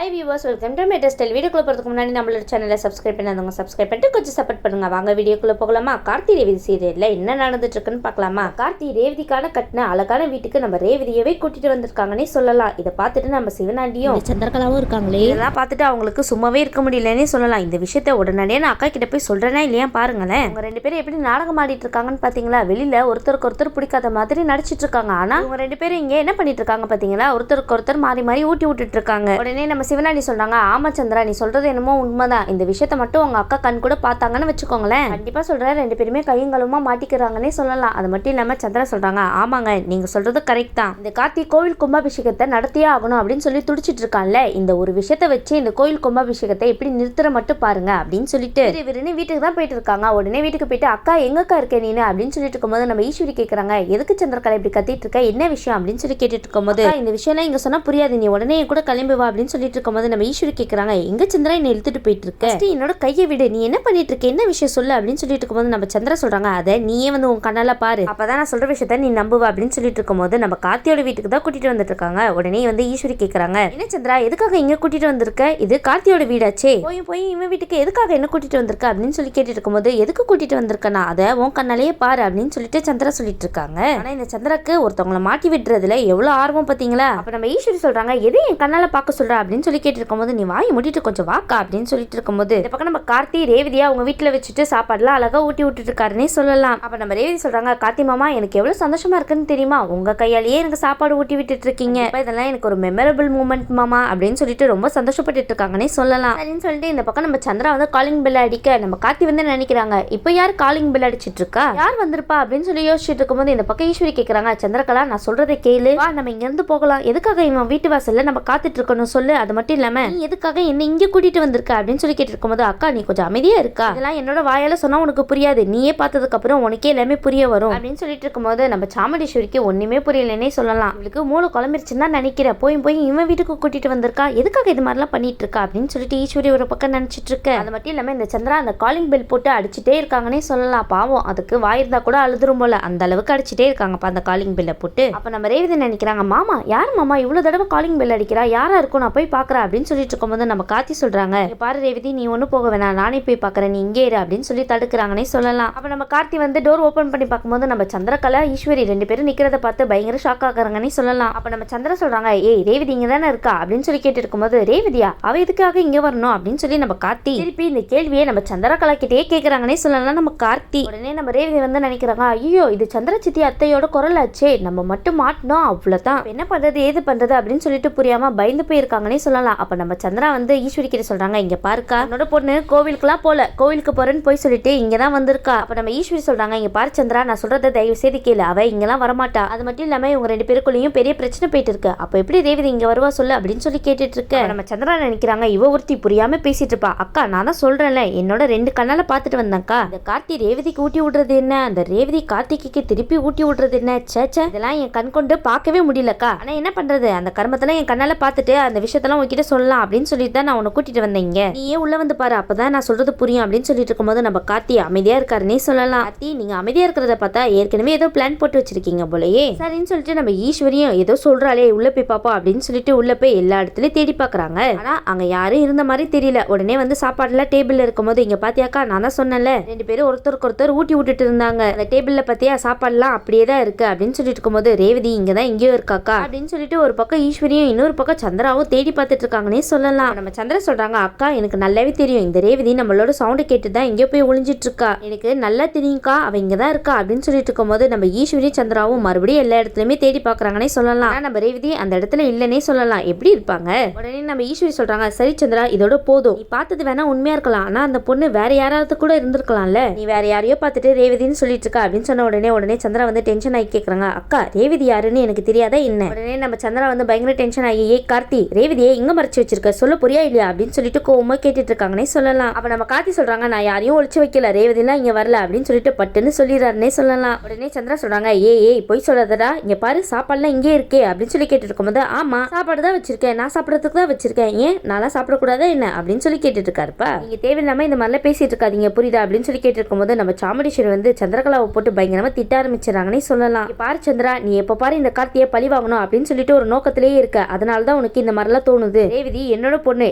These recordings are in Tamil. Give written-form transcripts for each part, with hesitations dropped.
Hi viewers, welcome to matter style. வீடியோக்குள்ள போகிறதுக்கு முன்னாடி நம்மளோட சேனலை சப்ஸ்கிரைப் பண்ணாதவங்க சப்ஸ்கிரைப் பண்ணிட்டு கொஞ்சம் சப்போர்ட் பண்ணுங்க. வாங்க வீடியோக்குள்ள போகலாமா? கார்த்தி ரேவதி சீரியல்ல என்ன நடந்துட்டு இருக்குன்னு பார்க்கலாமா? கார்த்தி ரேவதிக்கான கட்டின அழகான வீட்டுக்கு நம்ம ரேவதியவே கூட்டிட்டு வந்திருக்காங்கன்னே சொல்லலாம். இதை பார்த்துட்டு நம்ம சிவனாண்டியும் சந்திரகலாவும் இருக்காங்களே, இதெல்லாம் பார்த்துட்டு அவங்களுக்கு சும்மாவே இருக்க முடியலன்னே சொல்லலாம். இந்த விஷயத்த உடனடியே நான் அக்கா கிட்ட போய் சொல்றேனா இல்லையா பாருங்களேன். அவங்க ரெண்டு பேரும் எப்படி நாடகம் ஆடிட்டு இருக்காங்கன்னு பாத்தீங்களா? வெளியில ஒருத்தருக்கு ஒருத்தர் பிடிக்காத மாதிரி நடிச்சிட்டு இருக்காங்க. ஆனா அவங்க ரெண்டு பேரும் இங்க என்ன பண்ணிட்டு இருக்காங்க பாத்தீங்களா? ஒருத்தருக்கு ஒருத்தர் மாறி மாறி ஊட்டி விட்டுட்டு இருக்காங்க. உடனே நம்ம சிவனாண்டி சொல்றாங்க, ஆமா சந்திரா, நீ சொல்றது என்னமோ உண்மைதான். இந்த விஷயத்த மட்டும் உங்க அக்கா கண் கூட பார்த்தாங்கன்னு வச்சுக்கோங்களேன், கண்டிப்பா சொல்றேன், ரெண்டு பேருமே கையங்களுமா மாட்டிக்கிறாங்கன்னே சொல்லலாம். அது மட்டும் இல்லாம சந்திரா சொல்றாங்க, ஆமாங்க, நீங்க சொல்றது கரெக்ட் தான். இந்த கார்த்தி கோவில் கும்பாபிஷேகத்தை நடத்தியே ஆகணும் அப்படின்னு சொல்லி துடிச்சிட்டு இருக்கான்ல, இந்த ஒரு விஷயத்த வச்சு இந்த கோயில் கும்பாபிஷேகத்தை எப்படி நிறுத்துற மட்டும் பாருங்க அப்படின்னு சொல்லிட்டு விறுவிறுன்னு வீட்டுக்கு தான் போயிட்டு இருக்காங்க. உடனே வீட்டுக்கு போயிட்டு, அக்கா எங்கக்கா இருக்க நீனு அப்படின்னு சொல்லிட்டு இருக்கும்போது நம்ம ஈஸ்வரி கேட்கறாங்க, எதுக்கு சந்திரகலா இப்படி கத்திட்டு இருக்க, என்ன விஷயம் அப்படின்னு சொல்லி கேட்டுட்டு இருக்கும்போது, இந்த விஷயம்லாம் இங்க சொன்னா புரியாது, நீ உடனே என் கூட கிளம்பி வா அப்படின்னு சொல்லிட்டு இருக்கும்போது நம்ம ஈஸ்வரி கேட்கறாங்க, எங்க சந்திரா என்ன இழுத்துட்டு போயிட்டு இருக்க, என்னோட கையை விடு, நீ என்ன பண்ணிட்டு இருக்க, என்ன விஷயம் சொல்லு அப்படின்னு சொல்லிட்டு இருக்கும்போது நம்ம சந்திரா சொல்றாங்க, அதை நீயே வந்து உன் கண்ணால பாரு, அப்பதான் நான் சொல்ற விஷயத்த நீ நம்புவா அப்படின்னு சொல்லிட்டு இருக்கும்போது நம்ம கார்த்தியோட வீட்டுக்கு தான் கூட்டிட்டு வந்துட்டு இருக்காங்க. உடனே வந்து ஈஸ்வரி கேட்கறாங்க, என்ன சந்திரா எதுக்காக இங்க கூட்டிட்டு வந்திருக்க, இது கார்த்தியோட வீடாச்சே, போய் போய் இவன் வீட்டுக்கு எதுக்காக என்ன கூட்டிட்டு வந்திருக்க அப்படின்னு சொல்லி கேட்டுட்டு இருக்கும்போது, எதுக்கு கூட்டிட்டு வந்திருக்கனா அதை உன் கண்ணாலேயே பாரு அப்படின்னு சொல்லிட்டு சந்திரா சொல்லிட்டு இருக்காங்க. ஆனா இந்த சந்திராக்கு ஒருத்தவங்களை மாட்டி விடுறதுல எவ்வளவு ஆர்வம் பாத்தீங்களா? அப்ப நம்ம ஈஸ்வரி சொல்றாங்க, எதை என் கண்ணால பாக்க சொல்ற அப்படின்னு சொல்லி கேட்டு இருக்கும்போது, நீ வாயை முடிட்டு கொஞ்சம் வாக்கா அப்படின்னு சொல்லிட்டு இருக்கும்போது, இந்த பக்கம் நம்ம கார்த்தி ரேவதியா அவங்க வீட்டுல வச்சுட்டு சாப்பாடுலாம் அழகா ஊட்டி விட்டுட்டு இருக்காருன்னே சொல்லலாம். அப்ப நம்ம ரேவதி சொல்றாங்க, கார்த்தி மாமா, எனக்கு எவ்வளவு சந்தோஷமா இருக்குன்னு தெரியுமா, உங்க கையாலேயே எனக்கு சாப்பாடு ஊட்டி விட்டுட்டு இருக்கீங்க, இதெல்லாம் எனக்கு ஒரு மெமரபிள் மூமெண்ட் மாமா அப்படின்னு சொல்லிட்டு ரொம்ப சந்தோஷப்பட்டு இருக்காங்கன்னே சொல்லலாம். அப்படின்னு சொல்லிட்டு இந்த பக்கம் நம்ம சந்திரா வந்து காலிங் பெல் அடிக்க நம்ம கார்த்தி வந்து நினைக்கிறாங்க, இப்ப யார் காலிங் பெல் அடிச்சிட்டு இருக்கா, யார் வந்திருப்பா அப்படின்னு சொல்லி யோசிச்சுட்டு இருக்கும்போது இந்த பக்கம் ஈஸ்வரி கேட்கறாங்க, சந்திரகலா நான் சொல்றதை கேளு, வா நம்ம இங்க இருந்து போகலாம், எதுக்காக இவன் வீட்டு வாசல்ல நம்ம காத்துட்டு இருக்கணும் சொல்லு, அது மட்டும் இல்லாம நீ எதுக்காக என்ன இங்க கூட்டிட்டு வந்திருக்க அப்படின்னு சொல்லி கேட்டு இருக்கும்போது, அக்கா நீ கொஞ்சம் அமைதியா இருக்கா, இதெல்லாம் என்னோட வாயால சொன்னா உனக்கு புரியாது, நீயே பார்த்ததுக்கு அப்புறம் உனக்கே எல்லாமே புரிய வரும் அப்படின்னு சொல்லிட்டு இருக்கும்போது நம்ம சாமுண்டீஸ்வரிக்கு ஒண்ணுமே புரியலன்னே சொல்லலாம். இவளுக்கு மூளை குழம்பிருச்சுன்னு தான் நினைக்கிறேன், போய் போய் இவன் வீட்டுக்கு கூட்டிட்டு வந்திருக்கா, எதுக்காக இது மாதிரிலாம் பண்ணிட்டு இருக்கா அப்படின்னு சொல்லிட்டு ஈஸ்வரி ஒரு பக்கம் நினைச்சிட்டு இருக்க. அது மட்டும் இல்லாம இந்த சந்திரா அந்த காலிங் பெல் போட்டு அடிச்சுட்டே இருக்காங்கன்னே சொல்லலாம். பாவம், அதுக்கு வாயிருந்தா கூட அழுதுரும் போல, அந்த அளவுக்கு அடிச்சுட்டே இருக்காங்கப்பா அந்த காலிங் பெல்லை போட்டு. அப்ப நம்ம ரேவதி நினைக்கிறாங்க, மாமா யார் மாமா இவ்வளவு தடவை காலிங் பெல் அடிக்கிறா, யாரா இருக்கும் நான் போய் பாக்குறேன் அப்படின்னு சொல்லிட்டு இருக்கும்போது நம்ம கார்த்தி சொல்றாங்க, பாரு ரேவதி நீ ஒண்ணு போக வேணாம், நானே போய் பாக்குறேன், நீ இங்கே இரு அப்படின்னு சொல்லி தடுக்கிறாங்கன்னே சொல்லலாம். அப்ப நம்ம கார்த்தி வந்து டோர் ஓபன் பண்ணி பார்க்கும்போது நம்ம சந்திரகலா ஈஸ்வரி ரெண்டு பேரும் நிக்கிறத பார்த்து பயங்கர ஷாக் ஆகுறாங்கன்னே சொல்லலாம். அப்ப நம்ம சந்திரா சொல்றாங்க, ஏய் ரேவதி இங்க தானே இருக்கா அப்படின்னு சொல்லி கேட்டு இருக்கும்போது, ரேவதியா அவ எதுக்காக இங்க வரணும் அப்படின்னு சொல்லி நம்ம கார்த்தி திருப்பி இந்த கேள்வியை நம்ம சந்திரகலா கிட்டே கேட்கறாங்கன்னே சொல்லலாம். நம்ம கார்த்தி உடனே நம்ம ரேவதி வந்து நினைக்கிறாங்க, ஐயோ இது சந்திர சித்தி அத்தையோட குரல் ஆச்சே, நம்ம மட்டும் மாட்டணும் அவ்வளவுதான், என்ன பண்றது ஏது பண்றது அப்படின்னு சொல்லிட்டு புரியாம பயந்து போயிருக்காங்கன்னே சொல்லலாம். அப்ப நம்ம சந்திரா வந்து ஈஸ்வரி கிட்ட சொல்றாங்க, இங்க பாருக்கா என்னோட பொண்ணு கோவிலுக்குலாம் போல, கோவிலுக்கு போறேன்னு போய் சொல்லிட்டு இங்கதான் வந்திருக்கா. அப்ப நம்ம ஈஸ்வரி சொல்றாங்க, இங்க பாரு சந்திரா நான் சொல்றதை தயவு செய்து கேளு, அவ இங்கெல்லாம் வரமாட்டா, அது மட்டும் இல்லாம இவங்க ரெண்டு பேருக்குள்ளேயும் பெரிய பிரச்சனை போயிட்டு இருக்கு, அப்ப எப்படி ரேவதி இங்க வருவா சொல்லு அப்படின்னு சொல்லி கேட்டுட்டு இருக்க. நம்ம சந்திரா நினைக்கிறாங்க, இவ ஒருத்தி புரியாம பேசிட்டு இருப்பா, அக்கா நான் தான் சொல்றேன்ல என்னோட ரெண்டு கண்ணால பாத்துட்டு வந்தாக்கா, இந்த கார்த்தி ரேவதிக்கு ஊட்டி விடுறது என்ன, அந்த ரேவதி கார்த்திக்கு திருப்பி ஊட்டி விடுறது என்ன, சேச்சே இதெல்லாம் என் கண் கொண்டு பார்க்கவே முடியலக்கா, ஆனா என்ன பண்றது அந்த கர்மத்தெல்லாம் என் கண்ணால பாத்துட்டு அந்த விஷயத்தெல்லாம் உங்ககிட்ட சொல்லலாம் அப்படின்னு சொல்லிட்டு தான் நான் உன்னை கூட்டிட்டு வந்தேங்க, நீயே உள்ள வந்து பாரு அப்பதான் நான் சொல்றது புரியும் அப்படின்னு சொல்லிட்டு இருக்கும்போது நம்ம கார்த்தி அமைதியா இருக்காருன்னே சொல்லலாம். கார்த்தி நீங்க அமைதியா இருக்கிறத பார்த்தா ஏற்கனவே ஏதோ பிளான் போட்டு வச்சிருக்கீங்க போலயே, சரின்னு சொல்லிட்டு நம்ம ஈஸ்வரியும் ஏதோ சொல்றாளே உள்ள போய் பாப்போம் அப்படின்னு சொல்லிட்டு உள்ள போய் எல்லா இடத்துலயும் தேடி பாக்குறாங்க. ஆனா அங்க யாரும் இருந்த மாதிரி தெரியல. உடனே வந்து சாப்பாடுலாம் டேபிள்ல இருக்கும்போது, இங்க பாத்தியாக்கா நான் தான் சொன்னேன்ல ரெண்டு பேரும் ஒருத்தருக்கு ஒருத்தர் ஊட்டி விட்டுட்டு இருந்தாங்க, அந்த டேபிள்ல பாத்தியா சாப்பாடுலாம் அப்படியே தான் இருக்கு அப்படின்னு சொல்லிட்டு இருக்கும்போது, ரேவதி இங்கதான் இங்கேயோ இருக்காக்கா அப்படின்னு சொல்லிட்டு ஒரு பக்கம் ஈஸ்வரியும் இன்னொரு பக்கம் சந்திராவும் தேடி பார்த்துட்டு இருக்காங்கன்னே சொல்லலாம். நம்ம சந்திரா சொல்றாங்க, அக்கா எனக்கு நல்லாவே தெரியும் இந்த ரேவதி நம்மளோட சவுண்ட் கேட்டு தான் இங்கே போய் ஒளிஞ்சிட்டு இருக்கா, எனக்கு நல்லா தெரியும்க்கா அவ இங்கதான் இருக்கா அப்படின்னு சொல்லிட்டு இருக்கும்போது நம்ம ஈஸ்வரி சந்திராவும் மறுபடியும் எல்லா இடத்துலயுமே தேடி பாக்குறாங்கன்னே சொல்லலாம். நம்ம ரேவதி அந்த இடத்துல இல்லன்னே சொல்லலாம், எப்படி இருப்பாங்க. உடனே நம்ம ஈஸ்வரி சொல்றாங்க, சரி சந்திரா இதோட போதும், நீ பார்த்தது வேணா உண்மையா இருக்கலாம், ஆனா அந்த பொண்ணு வேற யாராவது கூட இருந்திருக்கலாம்ல, நீ வேற யாரையோ பார்த்துட்டு ரேவதின்னு சொல்லிட்டு இருக்கா அப்படின்னு சொன்ன உடனே சந்திரா வந்து டென்ஷன் ஆகி கேக்குறாங்க, அக்கா ரேவதி யாருன்னு எனக்கு தெரியாதா என்ன. உடனே நம்ம சந்திரா வந்து பயங்கர டென்ஷன் ஆகி, ஏ கார்த்தி ரேவதியை எங்க மறைச்சு வச்சிருக்க சொல்ல புரியா இல்லையா அப்படின்னு சொல்லிட்டு கோவமா கேட்டுட்டு இருக்காங்கன்னே சொல்லலாம். அப்ப நம்ம கார்த்தி சொல்றாங்க, நான் யாரையும் ஒளிச்சு வைக்கல, ரேவதி எல்லாம் இங்க வரல அப்படின்னு சொல்லிட்டு பட்டுன்னு சொல்லிடுறாருன்னே சொல்லலாம். உடனே சந்திரா சொல்றாங்க, ஏய் போய் சொல்லாதடா, இங்க பாரு சாப்பாடுலாம் இங்கே இருக்கே அப்படின்னு சொல்லி கேட்டு இருக்கும்போது, ஆமா சாப்பாடு தான் வச்சிருக்கேன், நான் சாப்பிடறதுக்கு தான் வச்சிருக்கேன், ஏன் நான்லாம் சாப்பிடக்கூடாதா என்ன அப்படின்னு சொல்லி கேட்டுட்டு இருக்காருப்பா, நீங்க தேவையில்லாம இந்த மாதிரிலாம் பேசிட்டு இருக்காதீங்க புரியுதா அப்படின்னு சொல்லி கேட்டு இருக்கும்போது நம்ம சாமுண்டீஸ்வரி வந்து சந்திரகலாவை போட்டு பயங்கரமா திட்ட ஆரம்பிச்சிடறாங்கன்னே சொல்லலாம். பாரு சந்திரா நீ எப்ப பாரு இந்த கார்த்தியை பழி வாங்கணும் அப்படின்னு சொல்லிட்டு ஒரு நோக்கத்திலேயே இருக்க, அதனாலதான் உனக்கு இந்த மாதிரிலாம் தோணுது போகுது. ரேவதி என்னோட பொண்ணு,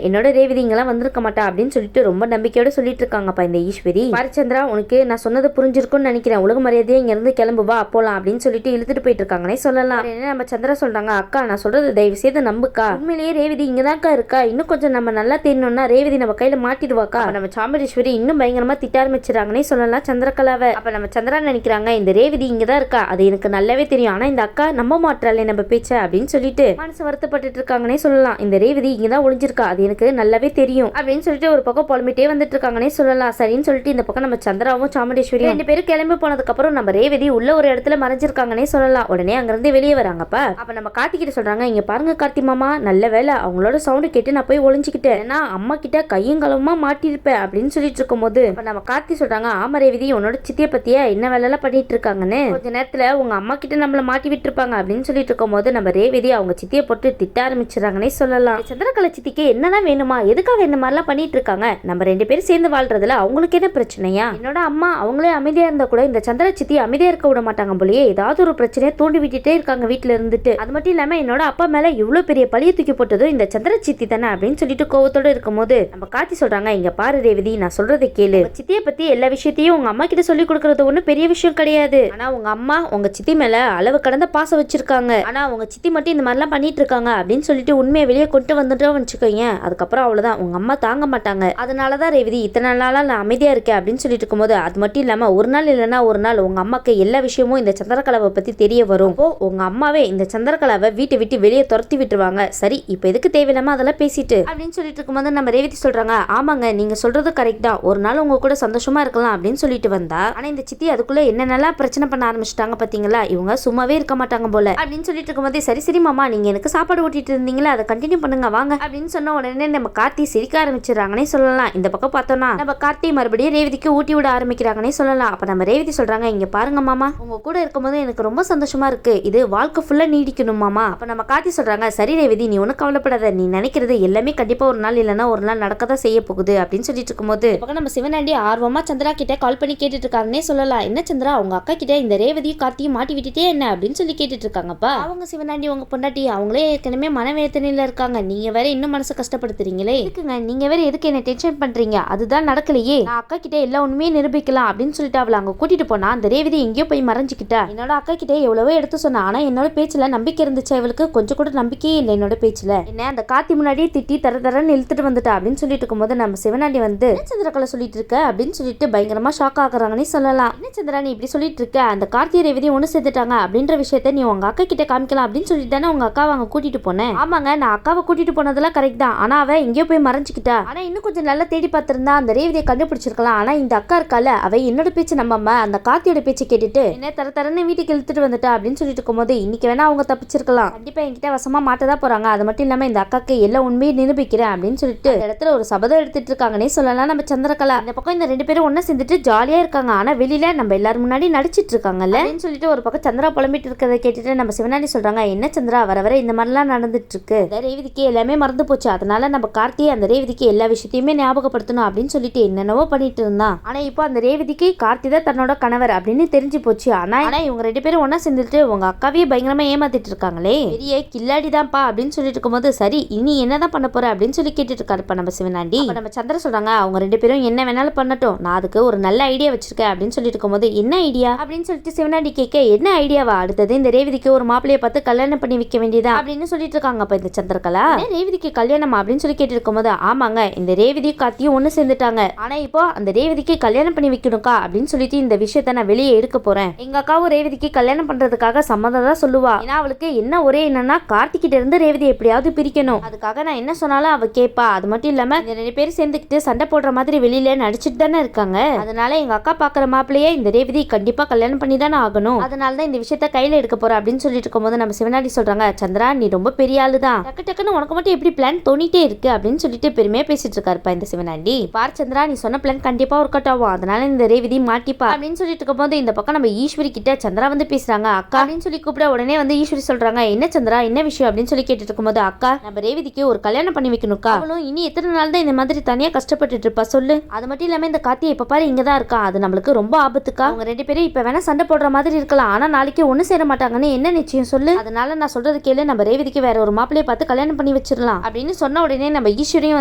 என்னோட ரேவதி இங்கெல்லாம் வந்திருக்க மாட்டா அப்படின்னு சொல்லிட்டு ரொம்ப நம்பிக்கையோட சொல்லிட்டு இருக்காங்கப்பா இந்த ஈஸ்வரி. பாரிச்சந்திரா, உனக்கு நான் சொன்னது புரிஞ்சிருக்கும்னு நினைக்கிறேன். உலக மரியாதையே இங்க இருந்து கிளம்பு, வா போலாம் அப்படின்னு சொல்லிட்டு இழுத்துட்டு போயிட்டு இருக்காங்கன்னே சொல்லலாம். என்ன நம்ம சந்திரா சொல்றாங்க, அக்கா நான் சொல்றது தயவு செய்து நம்புக்கா, உண்மையிலேயே ரேவதி இங்கதான்க்கா இருக்கா, இன்னும் கொஞ்சம் நம்ம நல்லா தெரியணும்னா ரேவதி நம்ம கையில மாட்டிடுவாக்கா. நம்ம சாமுண்டீஸ்வரி இன்னும் பயங்கரமா திட்ட ஆரம்பிச்சிடறாங்கன்னே சொல்லலாம் சந்திரகலாவை. அப்ப நம்ம சந்திரா நினைக்கிறாங்க இந்த ரேவதி இங்கதான் இருக்கா, அது எனக்கு நல்லாவே தெரியும், ஆனா இந்த அக்கா நம்ப மாட்டாளே நம்ம பேச்ச அப்படின்னு சொல்லிட்டு மனசு வருத்தப்பட்டு இருக்காங்கன்னே சொல்லலாம். இந்த ரேவதி இங்கதான் ஒளிஞ்சிருக்கா, அது எனக்கு நல்லாவே தெரியும் அப்படின்னு சொல்லிட்டு ஒரு பக்கம் புலம்பிட்டே வந்துட்டு இருக்காங்கன்னே சொல்லலாம். சரின்னு சொல்லிட்டு இந்த பக்கம் நம்ம சந்திராவும் சாமுண்டீஸ்வரி ரெண்டு பேரும் கிளம்பி போனதுக்கு அப்புறம் நம்ம ரேவதி உள்ள ஒரு இடத்துல மறைஞ்சிருக்காங்கன்னே சொல்லலாம். உடனே அங்கிருந்து வெளியே வராங்கப்பா. அப்ப நம்ம கார்த்திகிட்ட சொல்றாங்க, இங்க பாருங்க கார்த்தி மாமா, நல்ல வேலை அவங்களோட சவுண்டு கேட்டு நான் போய் ஒளிஞ்சுக்கிட்டேன், ஏன்னா அம்மா கிட்ட கையும் களவுமா மாட்டிருப்பேன் அப்படின்னு சொல்லிட்டு இருக்கும் போது நம்ம கார்த்தி சொல்றாங்க, ஆமா ரேவதி உன்னோட சித்திய பத்தியா என்ன வேலை எல்லாம் பண்ணிட்டு இருக்காங்கன்னு, கொஞ்ச நேரத்துல உங்க அம்மா கிட்ட நம்மள மாட்டி விட்டு இருப்பாங்க அப்படின்னு சொல்லிட்டு இருக்கும் போது நம்ம ரேவதி அவங்க சித்திய போட்டு திட்ட ஆரம்பிச்சிடறாங்கன்னே சொல்லலாம். சந்திரகலா சித்திக்கு என்னதான் வேணுமா, எதுக்காக இந்த மாதிரிலாம் பண்ணிட்டு இருக்காங்க, நம்ம ரெண்டு பேரும் சேர்ந்து வாழ்றதுல அவங்களுக்கு என்ன பிரச்சனையா, என்னோட அம்மா அவங்களே அமைதியா இருந்தா கூட இந்த சந்திர சித்தி அமைதியா இருக்க விட மாட்டாங்க போலயே, ஏதாவது ஒரு பிரச்சனையை தூண்டி விட்டுட்டே இருக்காங்க வீட்டுல இருந்துட்டு. அது மட்டும் இல்லாம என்னோட அப்பா மேல இவ்வளவு பெரிய பழிய தூக்கி போட்டதும் இந்த சந்திர சித்தி தானே அப்படின்னு சொல்லிட்டு கோவத்தோட இருக்கும் போது நம்ம கார்த்தி சொல்றாங்க, இங்க பாரு ரேவதி நான் சொல்றதை கேளு, சித்திய பத்தி எல்லா விஷயத்தையும் உங்க அம்மா கிட்ட சொல்லி கொடுக்கறது ஒண்ணு பெரிய விஷயம் கிடையாது, ஆனா உங்க அம்மா உங்க சித்தி மேல அளவு கடந்த பாசம் வச்சிருக்காங்க, ஆனா உங்க சித்தி மட்டும் இந்த மாதிரிலாம் பண்ணிட்டு இருக்காங்க அப்படின்னு சொல்லிட்டு உண்மையை வெளியே கொண்டு வந்துட்டோம் வச்சுக்கோங்க, அதுக்கப்புறம் அவ்வளவுதான் உங்க அம்மா தாங்க மாட்டாங்க. அதனாலதான் ரேவதி இத்தனை நாளா நான் அமைதியா இருக்கேன் அப்படின்னு சொல்லிட்டு இருக்கும்போது அது மட்டும் இல்லாம ஒரு நாள் இல்லைன்னா ஒரு நாள் உங்க அம்மாக்கு எல்லா விஷயமும் இந்த சந்திரகலாவை பத்தி தெரிய வரும். அப்போ உங்க அம்மாவே இந்த சந்திரகலாவை வீட்டை விட்டு வெளியே துரத்தி விட்டுருவாங்க. சரி இப்ப எதுக்கு தேவையில்லாம அதெல்லாம் பேசிட்டு அப்படின்னு சொல்லிட்டு இருக்கும்போது நம்ம ரேவதி சொல்றாங்க, ஆமாங்க நீங்க சொல்றது கரெக்ட் தான், ஒரு நாள் உங்க கூட சந்தோஷமா இருக்கலாம் அப்படின்னு சொல்லிட்டு வந்தா, ஆனா இந்த சித்தி அதுக்குள்ள என்னென்னலாம் பிரச்சனை பண்ண ஆரம்பிச்சிட்டாங்க பாத்தீங்களா, இவங்க சும்மாவே இருக்க மாட்டாங்க போல அப்படின்னு சொல்லிட்டு இருக்கும்போது சரி சரி மாமா நீங்க எனக்கு சாப்பாடு ஊட்டிட்டு இருந்தீங்களா அதை கண்டினியூ பண்ணுங்க வாங்க அப்படின்னு சொன்ன உடனே நம்ம கார்த்தி சிரிக்க ஆரம்பிச்சிடறாங்கன்னே சொல்லலாம். இந்த பக்கம் பார்த்தோம்னா நம்ம கார்த்தி மறுபடியும் ரேவதிக்கு ஊட்டி விட ஆரம்பிக்கிறாங்கன்னே சொல்லலாம். அப்ப நம்ம ரேவதி சொல்றாங்க, இங்க பாருங்க மாமா உங்க கூட இருக்கும்போது எனக்கு ரொம்ப சந்தோஷமா இருக்கு, இது வாழ்க்கை ஃபுல்லா நீடிக்கணும் மாமா. அப்ப நம்ம கார்த்தி சொல்றாங்க, சரி ரேவதி நீ ஒன்னும் கவலைப்படாத, நீ நினைக்கிறது எல்லாமே கண்டிப்பா ஒரு நாள் இல்லைன்னா ஒரு நாள் நடக்கதான் செய்ய போகுது அப்படின்னு சொல்லிட்டு இருக்கும்போது பக்கம் நம்ம சிவனாண்டி ஆர்வமா சந்திரா கிட்ட கால் பண்ணி கேட்டுட்டு இருக்காங்கன்னே சொல்லலாம். என்ன சந்திரா உங்க அக்கா கிட்ட இந்த ரேவதியும் கார்த்தியும் மாட்டி விட்டுட்டே என்ன அப்படின்னு சொல்லி கேட்டுட்டு இருக்காங்கப்பா. அவங்க சிவனாண்டி உங்க பொண்டாட்டி அவங்களே ஏற்கனவே மனவேதனையில இருக்காங்க, நீங்க வேற இன்னும் மனசு கஷ்டப்படுத்துறீங்களே, இருக்குங்க நீங்க வேற எதுக்கு என்ன டென்ஷன் பண்றீங்க, அதுதான் நடக்கலையே, நான் அக்கா கிட்ட எல்லா உண்மையே நிரூபிக்கலாம் அப்படின்னு சொல்லிட்டு அவளை அங்க கூட்டிட்டு போனா அந்த ரேவதி எங்கேயோ போய் மறைஞ்சுக்கிட்டா. என்னோட அக்கா கிட்ட எவ்வளவோ எடுத்து சொன்னா, ஆனா என்னோட பேச்சுல நம்பிக்கை இருந்துச்சு, இவளுக்கு கொஞ்சம் கூட நம்பிக்கையே இல்லை என்னோட பேச்சுல, என்ன அந்த கார்த்தி முன்னாடியே திட்டி தரன்னு இழுத்துட்டு வந்துட்டா அப்படின்னு சொல்லிட்டு இருக்கும்போது நம்ம சிவனாண்டி வந்து சந்திரகலா சொல்லிட்டு இருக்க அப்படின்னு சொல்லிட்டு பயங்கரமா ஷாக் ஆகுறாங்கன்னு சொல்லலாம். என்ன சந்திரா நீ இப்படி சொல்லிட்டு இருக்க, அந்த கார்த்தி ரேவதி ஒண்ணு சேர்த்துட்டாங்க அப்படின்ற விஷயத்த நீ உங்க அக்கா கிட்ட காமிக்கலாம் அப்படின்னு சொல்லிட்டு தானே உங்க அக்காவை அங்க கூட்டிட்டு போனேன். ஆமாங்க நான் அக்காவை கூட்டிட்டு போனதெல்லாம் கரெக்ட் தான், ஆனா அவ எங்கேயோ போய் மறைஞ்சுக்கிட்டா, ஆனா இன்னும் கொஞ்சம் நல்லா தேடி பார்த்திருந்தா அந்த ரேவதியை கண்டுபிடிச்சிருக்கலாம். ஆனா இந்த அக்கா இருக்கால அவ என்னோட பேச்சு நம்பாம அந்த கார்த்தியோட பேச்சு கேட்டுட்டு என்ன தரன்னு வீட்டுக்கு இழுத்துட்டு வந்துட்டா அப்படின்னு சொல்லிட்டு இருக்கும்போது இன்னைக்கு வேணா அவங்க தப்பிச்சிருக்கலாம், கண்டிப்பா என்கிட்ட வசமா மாட்டதான் போறாங்க, அது மட்டும் இல்லாம இந்த அக்காக்கு எல்லா உண்மையை நிரூபிக்கிறேன் அப்படின்னு சொல்லிட்டு இடத்துல ஒரு சபதம் எடுத்துட்டு இருக்காங்கன்னே சொல்லலாம் நம்ம சந்திரகலா. இந்த பக்கம் இந்த ரெண்டு பேரும் ஒண்ணு சேர்ந்துட்டு ஜாலியா இருக்காங்க, ஆனா வெளியில நம்ம எல்லாரும் முன்னாடி நடிச்சிட்டு இருக்காங்கல்ல அப்படின்னு சொல்லிட்டு ஒரு பக்கம் சந்திரா புலம்பிட்டு இருக்கிறத கேட்டுட்டு நம்ம சிவனாண்டி சொல்றாங்க, என்ன சந்திரா வர வர இந்த மாதிரிலாம் நடந்துட்டு இருக்கு, ரேவதிக்கு எல்லாமே மறந்து போச்சு, அதனால நம்ம கார்த்தி அந்த ரேவதிக்கு எல்லா விஷயத்தையுமே ஞாபகப்படுத்தணும் அப்படின்னு சொல்லிட்டு என்னென்னவோ பண்ணிட்டு இருந்தான், ஆனா இப்போ அந்த ரேவதிக்கு கார்த்தி தான் தன்னோட கணவர் அப்படின்னு தெரிஞ்சு போச்சு, ஆனா இவங்க ரெண்டு பேரும் ஒன்னா சேர்ந்துட்டு உங்க அக்காவையே பயங்கரமா ஏமாத்திட்டு இருக்காங்களே, பெரிய கில்லாடிதான்ப்பா அப்படின்னு சொல்லிட்டு இருக்கும்போது சரி இனி என்னதான் பண்ண போற அப்படின்னு சொல்லி கேட்டுட்டு இருக்காருப்பா நம்ம சிவனாண்டி. நம்ம சந்திர சொல்றாங்க, அவங்க ரெண்டு பேரும் என்ன வேணாலும் பண்ணட்டும், நான் அதுக்கு ஒரு நல்ல ஐடியா வச்சிருக்கேன் அப்படின்னு சொல்லிட்டு இருக்கும்போது என்ன ஐடியா அப்படின்னு சொல்லிட்டு சிவனாண்டி கேட்க, என்ன ஐடியாவா, அடுத்தது இந்த ரேவதிக்கு ஒரு மாப்பிளைய பார்த்து கல்யாணம் பண்ணி வைக்க வேண்டியதா அப்படின்னு சொல்லிட்டு இருக்காங்க. அப்ப இந்த சந்திரகலா ரேவதிக்கு கல்யாணம் அப்படின்னு சொல்லி கேட்டு இருக்கும்போது ஆமாங்க இந்த ரேவதி கார்த்தியும் ஒண்ணு சேர்ந்துட்டாங்க, ஆனா இப்போ அந்த ரேவதிக்கு கல்யாணம் பண்ணி வைக்கணும்க்கா அப்படின்னு சொல்லிட்டு இந்த விஷயத்த நான் வெளியே எடுக்க போறேன், எங்க அக்காவும் ரேவதிக்கு கல்யாணம் பண்றதுக்காக சம்மதம் தான் சொல்லுவா, ஏன்னா அவளுக்கு என்ன ஒரே என்னன்னா கார்த்திகிட்ட இருந்து ரேவதி எப்படியாவது பிரிக்கணும், அதுக்காக நான் என்ன சொன்னாலும் அவ கேப்பா, அது மட்டும் இல்லாம இந்த ரெண்டு பேரும் சேர்ந்துக்கிட்டு சண்டை போடுற மாதிரி வெளியில நடிச்சிட்டு தானே இருக்காங்க, அதனால எங்க அக்கா பாக்குற மாப்பிளையே இந்த ரேவதி கண்டிப்பா கல்யாணம் பண்ணி தானே ஆகணும், அதனாலதான் இந்த விஷயத்த கையில எடுக்க போற அப்படின்னு சொல்லிட்டு இருக்கும்போது நம்ம சிவனாண்டி சொல்றாங்க, சந்திரா நீ ரொம்ப பெரிய ஆளுதான், டக்கு டக்குன்னு உனக்கு மட்டும் எப்படி பிளான் தோணிட்டே இருக்கு அப்படின்னு சொல்லிட்டு பெருமையா பேசிட்டு இருக்காருப்பா இந்த சிவனாண்டி. பார் சந்திரா நீ சொன்ன பிளான் கண்டிப்பா ஒர்க் அவுட் ஆகும், அதனால இந்த ரேவதி மாட்டிப்பா அப்படின்னு சொல்லிட்டு இருக்கும்போது இந்த பக்கம் நம்ம ஈஸ்வரி கிட்ட சந்திரா வந்து பேசுறாங்க, அக்கா அப்படின்னு சொல்லி கூப்பிட உடனே வந்து ஈஸ்வரி சொல்றாங்க, என்ன சந்திரா என்ன விஷயம் அப்படின்னு சொல்லி கேட்டுட்டு இருக்கும்போது அக்கா நம்ம ரேவதிக்கு ஒரு கல்யாணம் பண்ணி வைக்கணும்க்கா, அவளும் இனி எத்தனை நாள் தான் இந்த மாதிரி தனியா கஷ்டப்பட்டுட்டு இருப்பா சொல்லு, அது மட்டும் இல்லாம இந்த கார்த்தி இப்ப பாரு இங்கதான் இருக்கா, அது நம்மளுக்கு ரொம்ப ஆபத்துக்கா, அவங்க ரெண்டு பேரும் இப்ப வேணா சண்டை போடுற மாதிரி இருக்கலாம், ஆனா நாளைக்கு ஒண்ணு சேர மாட்டாங்கன்னு என்ன நிச்சயம் சொல்லு, அதனால நான் சொல்றது கேளு, நம்ம ரேவதிக்கு வேற ஒரு மாப்பிளைய பார்த்து கல்யாணம் பண்ணி வச்சிடலாம் அப்படின்னு சொன்ன உடனே நம்ம ஈஸ்வரியும்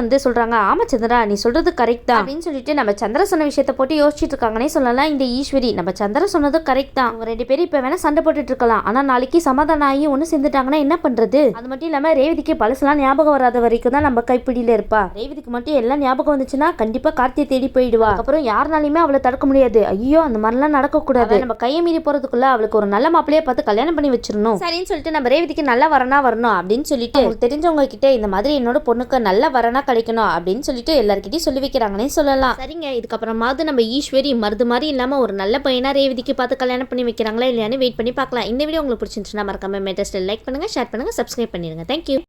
வந்து சொல்றாங்க, ஆமா சந்திரா நீ சொல்றது கரெக்ட் தான் அப்படின்னு சொல்லிட்டு நம்ம சந்திரா சொன்ன விஷயத்த போட்டு யோசிச்சுட்டு இருக்காங்கன்னே சொல்லலாம் இந்த ஈஸ்வரி. நம்ம சந்திரா சொன்னது கரெக்ட் தான், அவங்க 2 பேரும் இப்ப வேணா சண்டை போட்டுட்டு இருக்கலாம், ஆனா நாளைக்கு சமாதானம் ஆகி ஒண்ணு சேர்ந்துட்டாங்கன்னா என்ன பண்றது? அது மட்டும் இல்லாம ரேவதிக்கு பழசெல்லாம் ஞாபகம் வராத வரைக்கும் தான் நம்ம கைப்பிடியில இருப்பா. ரேவதிக்கு மட்டும் எல்லாம் ஞாபகம் வந்துச்சுன்னா கண்டிப்பா கார்த்தியை தேடி போயிடுவா. அப்புறம் யாருனாலுமே அவளை தடுக்க முடியாது. ஐயோ அந்த மாதிரிலாம் நடக்க கூடாது, நம்ம கையை மீறி போறதுக்குள்ள அவளுக்கு ஒரு நல்ல மாப்பிளைய பார்த்து கல்யாணம் பண்ணி வச்சிடணும் சரின்னு சொல்லிட்டு நம்ம ரேவதிக்கு நல்ல வரனா வரணும் அப்படின்னு சொல்லிட்டு உங்களுக்கு தெரிஞ்சவங்க கிட்ட இந்த மாதிரி என்னோட பொண்ணுக்கு நல்ல வரனா கிடைக்கணும் அப்படின்னு சொல்லிட்டு எல்லார்கிட்டயும் சொல்லி வைக்கிறாங்கன்னே சொல்லலாம். சரிங்க, இதுக்கப்புறமாவது நம்ம ஈஸ்வரி மருது மாதிரி இல்லாம ஒரு நல்ல பையனா ரேவதிக்கு பார்த்து கல்யாணம் பண்ணி வைக்கிறாங்களா இல்லையான்னு வெயிட் பண்ணி பார்க்கலாம். இந்த வீடியோ உங்களுக்கு பிடிச்சிருந்துச்சுன்னா மறக்காம லைக் பண்ணுங்க, ஷேர் பண்ணுங்க, சப்ஸ்கிரைப் பண்ணிருங்க. தேங்க்யூ.